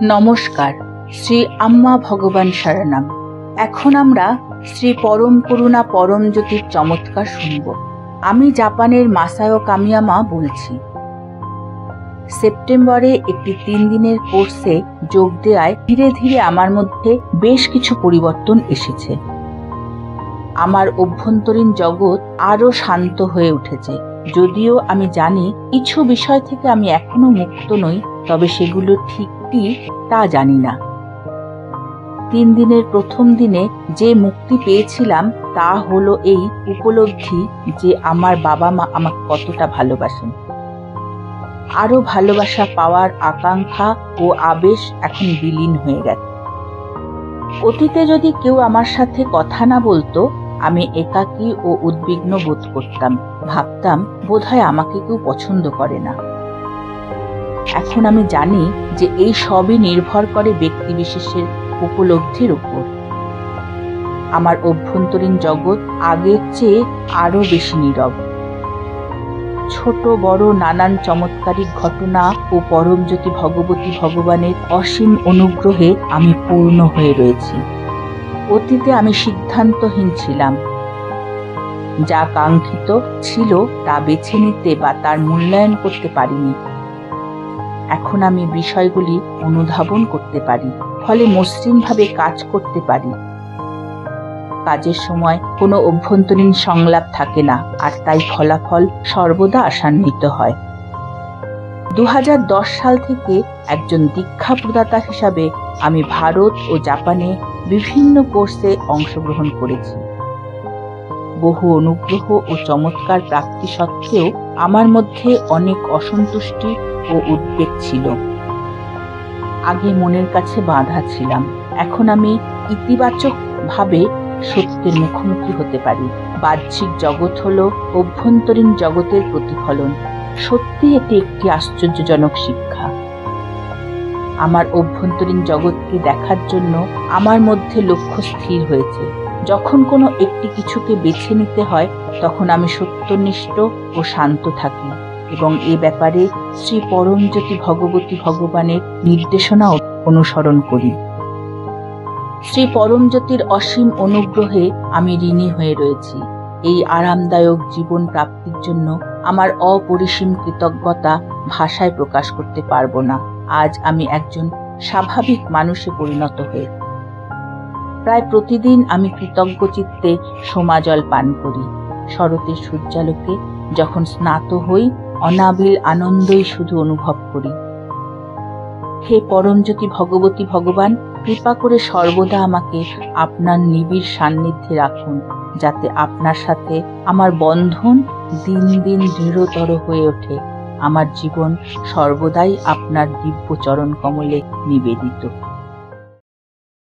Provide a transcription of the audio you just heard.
নমস্কার। শ্রী আম্মা ভগবান শরণম। এখন আমরা শ্রী পরম করুণা পরম জ্যোতির চমৎকার শুনব। আমি জাপানের মাসায়ো কামিয়ামা বলছি। সেপ্টেম্বরে একটি 3 দিনের কোর্সে যোগ দেওয়ায় ধীরে ধীরে আমার মধ্যে বেশ কিছু পরিবর্তন এসেছে। আমার অভ্যন্তরীণ জগৎ আরো শান্ত হয়ে উঠেছে। যদিও আমি জানি কিছু বিষয় থেকে আমি এখনো মুক্ত নই, তবে সেগুলো ঠিক কি তা জানি না। 3 দিনের প্রথম দিনে যে মুক্তি পেয়েছিলাম তা হলো এই উপলব্ধি যে আমার বাবা মা আমাকে কতটা ভালোবাসেন। আরো ভালোবাসা পাওয়ার আকাঙ্ক্ষা ও আবেশ এখন বিলীন হয়ে গেছে। অতীতে যদি কেউ আমার সাথে কথা না বলতো, আমি একাকী ও উদ্বিগ্ন বোধ করতাম। ভাবতাম বোধহয় আমাকে কেউ পছন্দ করে না। এখন আমি জানি যে এই সবই নির্ভর করে ব্যক্তিবিশেষের উপলব্ধির উপর। আমার অভ্যন্তরীণ জগৎ আগের চেয়ে আরো বেশি নীরব। ছোট বড় নানান চমৎকারিক ঘটনা ও পরমজ্যোতি ভগবতী ভগবানের অসীম অনুগ্রহে আমি পূর্ণ হয়ে রয়েছি। অতীতে আমি সিদ্ধান্তহীন ছিলাম। যা কাঙ্ক্ষিত ছিল তা বেছে নিতে বা তার মূল্যায়ন করতে পারিনি। এখন আমি বিষয়গুলি অনুধাবন করতে পারি, ফলে মসৃণভাবে কাজ করতে পারি। কাজের সময় কোনো অভ্যন্তরীণ সংলাপ থাকে না, আর তাই ফলাফল সর্বদা আশান্বিত হয়। 2010 সাল থেকে একজন দীক্ষা প্রদাতা হিসাবে আমি ভারত ও জাপানে বিভিন্ন কোর্সে অংশগ্রহণ করেছি। বহু অনুগ্রহ ও চমৎকার প্রাপ্তি সত্ত্বেও আমার মধ্যে অনেক অসন্তুষ্টি ও উদ্বেগ ছিল। আগে মনের কাছে বাঁধা ছিলাম। এখন আমি ইতিবাচক ভাবে সত্যের মুখোমুখি হতে পারি। বাহ্যিক জগৎ হলো অভ্যন্তরীণ জগতের প্রতিফলন। সত্যি এটি একটি আশ্চর্যজনক শিক্ষা। আমার অভ্যন্তরীণ জগৎকে দেখার জন্য আমার মধ্যে লক্ষ্য স্থির হয়েছে। যখন কোনো একটি কিছুকে বেছে নিতে হয়, তখন আমি সত্যনিষ্ঠ ও শান্ত থাকি এবং এ ব্যাপারে শ্রী পরমজ্যোতি ভগবতী ভগবানের নির্দেশনা অনুসরণ করি। শ্রী পরমজ্যোতির অসীম অনুগ্রহে আমি ঋণী হয়ে রয়েছি। এই আরামদায়ক জীবন প্রাপ্তির জন্য আমার অপরিসীম কৃতজ্ঞতা ভাষায় প্রকাশ করতে পারবো না। আজ আমি একজন স্বাভাবিক মানুষে পরিণত হয়েছি। প্রায় প্রতিদিন আমি কৃতজ্ঞ চিত্তে সোমা জল পান করি। শরতের সূর্যালোকে যখন স্নাত হই, অনাবিল আনন্দই শুধু অনুভব করি। হে পরমজ্যোতি ভগবতী ভগবান, কৃপা করে সর্বদা আমাকে আপনার নিবিড় সান্নিধ্যে রাখুন, যাতে আপনার সাথে আমার বন্ধন দিন দিন দৃঢ়তর হয়ে ওঠে। আমার জীবন সর্বদাই আপনার দিব্য চরণ কমলে নিবেদিত।